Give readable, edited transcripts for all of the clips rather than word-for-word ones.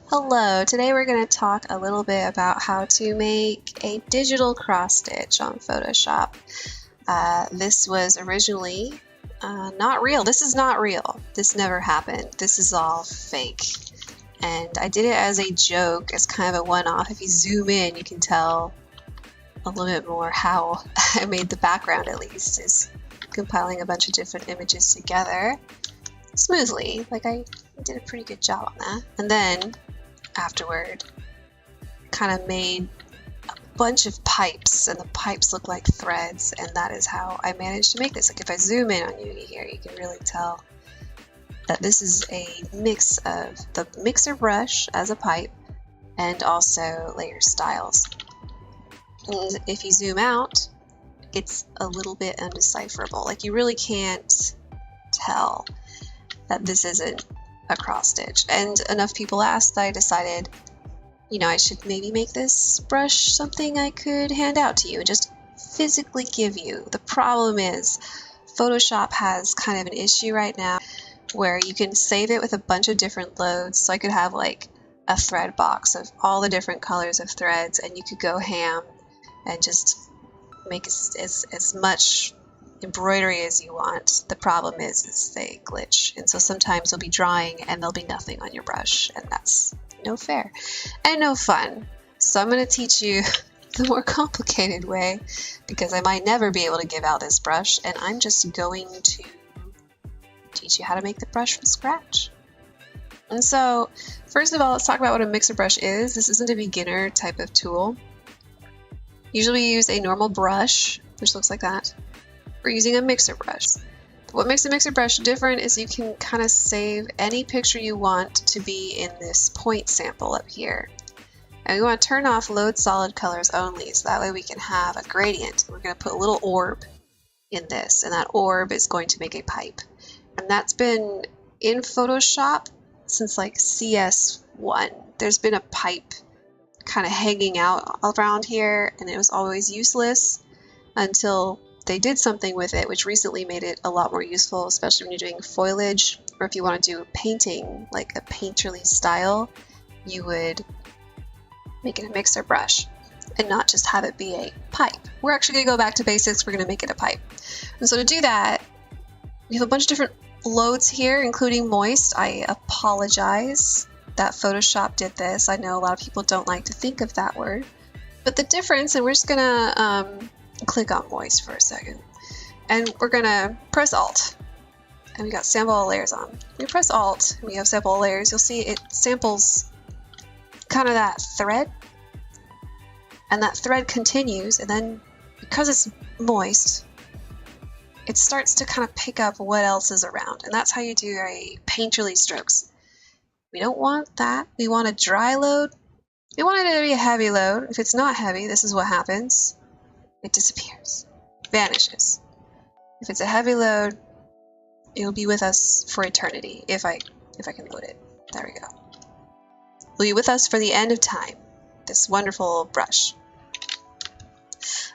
Hello, today we're going to talk a little bit about how to make a digital cross stitch on Photoshop. This was originally not real. This is not real. This never happened. This is all fake. And I did it as a joke, as kind of a one-off. If you zoom in, you can tell a little bit more how I made the background, at least, is compiling a bunch of different images together smoothly. Like I did a pretty good job on that. And then afterward, kind of made a bunch of pipes, and the pipes look like threads, and that is how I managed to make this. Like if I zoom in on Unity here, you can really tell that this is a mix of the mixer brush as a pipe and also layer styles. And if you zoom out, it's a little bit undecipherable. Like you really can't tell that this isn't a cross stitch. And enough people asked that I decided, I should maybe make this brush something I could hand out to you and just physically give you. The problem is Photoshop has kind of an issue right now where you can save it with a bunch of different loads. So I could have like a thread box of all the different colors of threads, and you could go ham and just make as much embroidery as you want. The problem is they glitch, and so sometimes you'll be drawing and there'll be nothing on your brush, and that's no fair and no fun. So I'm going to teach you the more complicated way, because I might never be able to give out this brush, and I'm just going to teach you how to make the brush from scratch. And so first of all, let's talk about what a mixer brush is. This isn't a beginner type of tool. Usually we use a normal brush, which looks like that. We're using a mixer brush. What makes a mixer brush different is you can kind of save any picture you want to be in this point sample up here. And we want to turn off load solid colors only, so that way we can have a gradient. We're going to put a little orb in this, and that orb is going to make a pipe. And that's been in Photoshop since like CS1. There's been a pipe kind of hanging out around here, and it was always useless until they did something with it, which recently made it a lot more useful, especially when you're doing foliage, or if you want to do painting, like a painterly style, you would make it a mixer brush and not just have it be a pipe. We're actually going to go back to basics. We're going to make it a pipe. And so to do that, we have a bunch of different loads here, including moist. I apologize that Photoshop did this. I know a lot of people don't like to think of that word. But the difference, and we're just going to click on moist for a second, and we're gonna press Alt, and we got sample all layers on. When we press Alt and we have sample all layers, you'll see it samples kind of that thread, and that thread continues, and then because it's moist, it starts to kind of pick up what else is around, and that's how you do a painterly strokes. We don't want that. We want a dry load. We want it to be a heavy load. If it's not heavy, this is what happens. It disappears, vanishes. If it's a heavy load, it'll be with us for eternity. If I can load it. There we go. Will be with us for the end of time. This wonderful brush.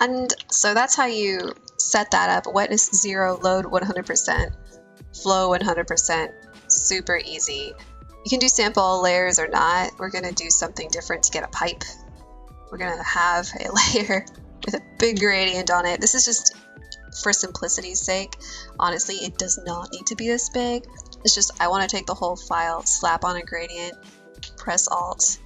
And so that's how you set that up. Wetness 0, load 100%, flow 100%. Super easy. You can do sample layers or not. We're going to do something different to get a pipe. We're going to have a layer with a big gradient on it. This is just for simplicity's sake. Honestly, it does not need to be this big. It's just I want to take the whole file, slap on a gradient, press Alt,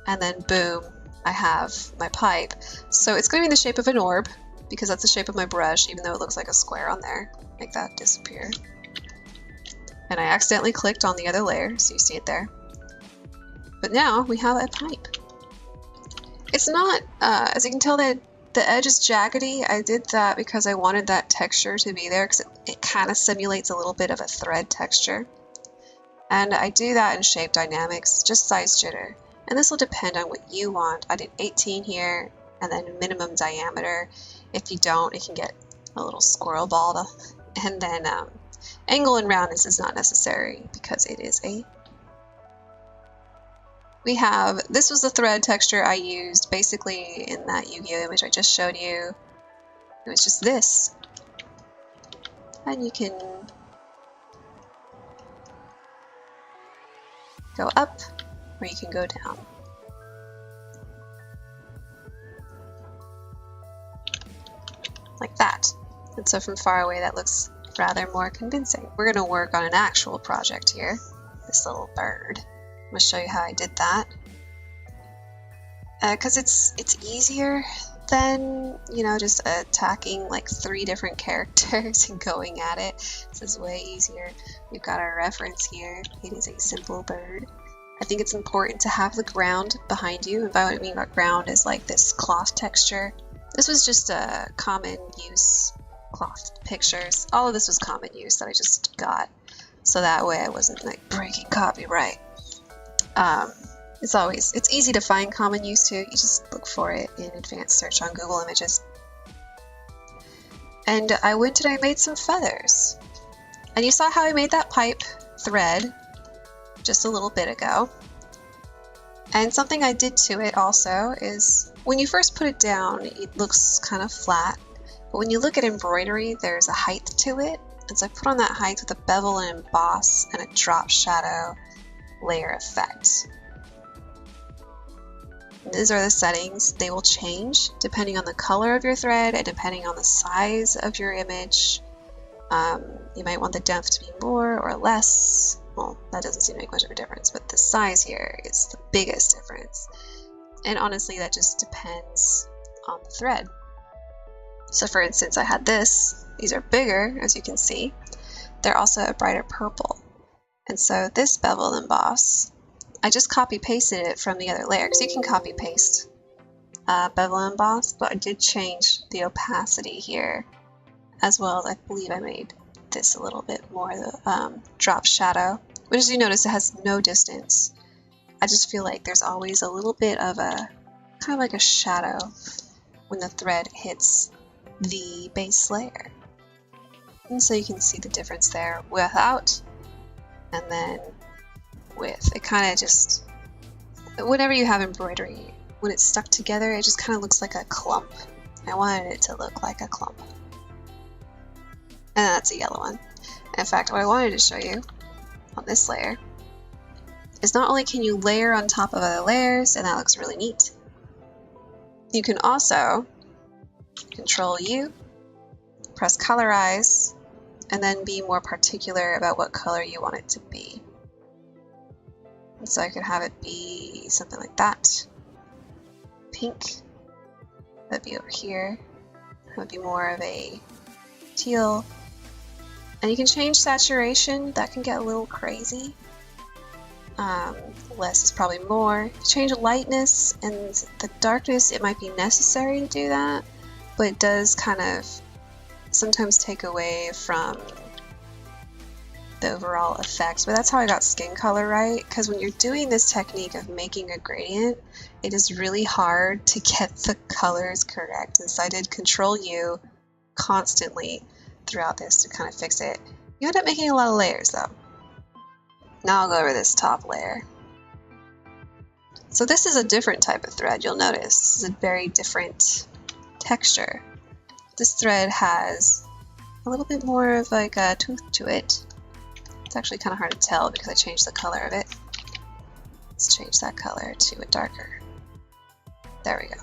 and then boom, I have my pipe. So it's going to be in the shape of an orb, because that's the shape of my brush, even though it looks like a square on there. Make that disappear. And I accidentally clicked on the other layer, so you see it there. But now we have a pipe. It's not, as you can tell, that the edge is jaggedy. I did that because I wanted that texture to be there, because it kind of simulates a little bit of a thread texture. And I do that in shape dynamics, just size jitter. And this will depend on what you want. I did 18 here, and then minimum diameter. If you don't, it can get a little squirrel ball. And then angle and roundness is not necessary, because it is a this was the thread texture I used basically in that Yu-Gi-Oh image I just showed you. It was just this. And you can go up or you can go down. Like that. And so from far away that looks rather more convincing. We're going to work on an actual project here, this little bird. I'm going to show you how I did that. Because it's easier than, you know, just attacking like 3 different characters and going at it. This is way easier. We've got our reference here. It is a simple bird. I think it's important to have the ground behind you. And by what I mean by ground is like this cloth texture. This was just a common use cloth pictures. All of this was common use that I just got. So that way I wasn't like breaking copyright. It's easy to find common use too. You just look for it in advanced search on Google Images. And I went and I made some feathers. And you saw how I made that pipe thread just a little bit ago. And something I did to it also is when you first put it down, it looks kind of flat. But when you look at embroidery, there's a height to it. And so I put on that height with a bevel and emboss and a drop shadow layer effect. These are the settings. They will change depending on the color of your thread and depending on the size of your image. You might want the depth to be more or less. Well, that doesn't seem to make much of a difference, but the size here is the biggest difference. And honestly, that just depends on the thread. So for instance, I had this. These are bigger, as you can see. They're also a brighter purple. And so this bevel emboss, I just copy pasted it from the other layer, because you can copy paste bevel emboss, but I did change the opacity here, as well as I believe I made this a little bit more the drop shadow, which as you notice it has no distance. I just feel like there's always a little bit of a kind of like a shadow when the thread hits the base layer. And so you can see the difference there without and then with. It kind of just, whenever you have embroidery, when it's stuck together, it just kind of looks like a clump. I wanted it to look like a clump. And that's a yellow one. In fact, what I wanted to show you on this layer is not only can you layer on top of other layers, and that looks really neat, you can also Control U, press colorize, and then be more particular about what color you want it to be. And so I could have it be something like that. Pink, that'd be over here. That would be more of a teal. And you can change saturation, that can get a little crazy. Less is probably more. Change lightness and the darkness, it might be necessary to do that, but it does kind of sometimes take away from the overall effects. But that's how I got skin color right, because when you're doing this technique of making a gradient, it is really hard to get the colors correct. And so I did Control U constantly throughout this to kind of fix it. You end up making a lot of layers though. Now I'll go over this top layer. So this is a different type of thread, you'll notice. This is a very different texture. This thread has a little bit more of like a tooth to it. It's actually kind of hard to tell because I changed the color of it. Let's change that color to a darker. There we go.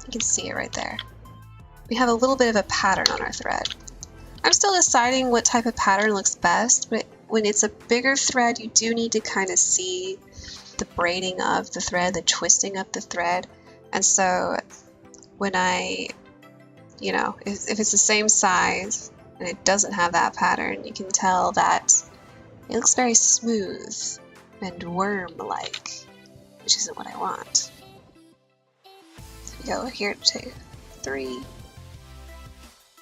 You can see it right there. We have a little bit of a pattern on our thread. I'm still deciding what type of pattern looks best, but when it's a bigger thread, you do need to kind of see the braiding of the thread, the twisting of the thread. And so when if it's the same size and it doesn't have that pattern, you can tell that it looks very smooth and worm-like, which isn't what I want. So we go here to 3.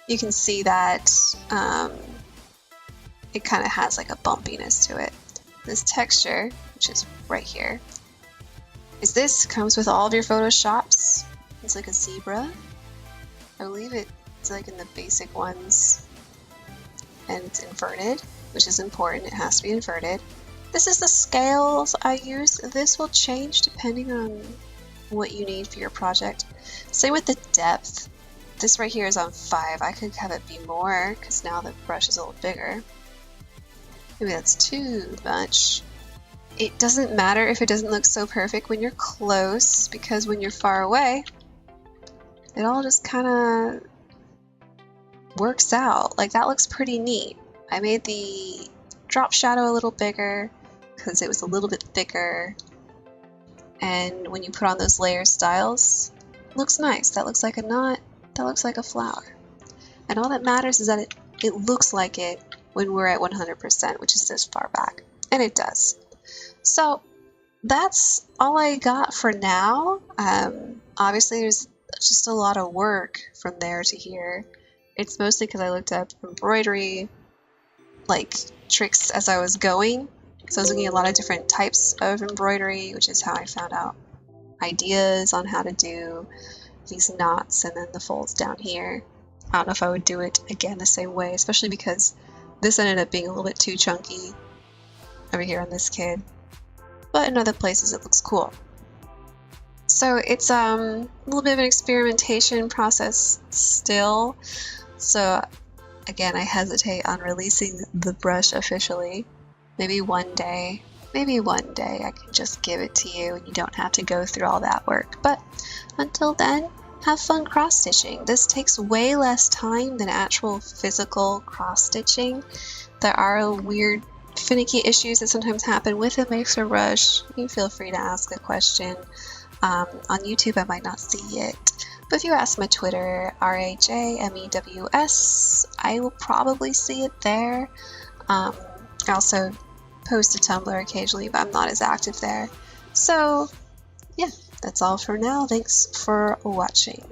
You can see that it kind of has like a bumpiness to it. This texture, which is right here, comes with all of your Photoshops. It's like a zebra. I believe it's like in the basic ones. And it's inverted, which is important. It has to be inverted. This is the scales I use. This will change depending on what you need for your project. Same with the depth. this right here is on 5. I could have it be more because now the brush is a little bigger. Maybe that's too much. It doesn't matter if it doesn't look so perfect when you're close, because when you're far away, it all just kind of works out. Like, that looks pretty neat. I made the drop shadow a little bigger because it was a little bit thicker. And when you put on those layer styles, it looks nice. That looks like a knot. That looks like a flower. And all that matters is that it looks like it when we're at 100%, which is this far back. And it does. So that's all I got for now. Obviously, there's just a lot of work from there to here. It's mostly because I looked up embroidery, like, tricks as I was going. So I was looking at a lot of different types of embroidery, which is how I found out ideas on how to do these knots and then the folds down here. I don't know if I would do it again the same way, especially because this ended up being a little bit too chunky over here on this kid. But in other places it looks cool. So it's a little bit of an experimentation process still. So again, I hesitate on releasing the brush officially. Maybe one day I can just give it to you and you don't have to go through all that work. But until then, have fun cross stitching. This takes way less time than actual physical cross stitching. There are weird finicky issues that sometimes happen with a mixer brush. You feel free to ask a question. On YouTube I might not see it, but if you ask my Twitter, RHAMEWS, I will probably see it there. I also post to Tumblr occasionally, but I'm not as active there. So yeah, that's all for now. Thanks for watching.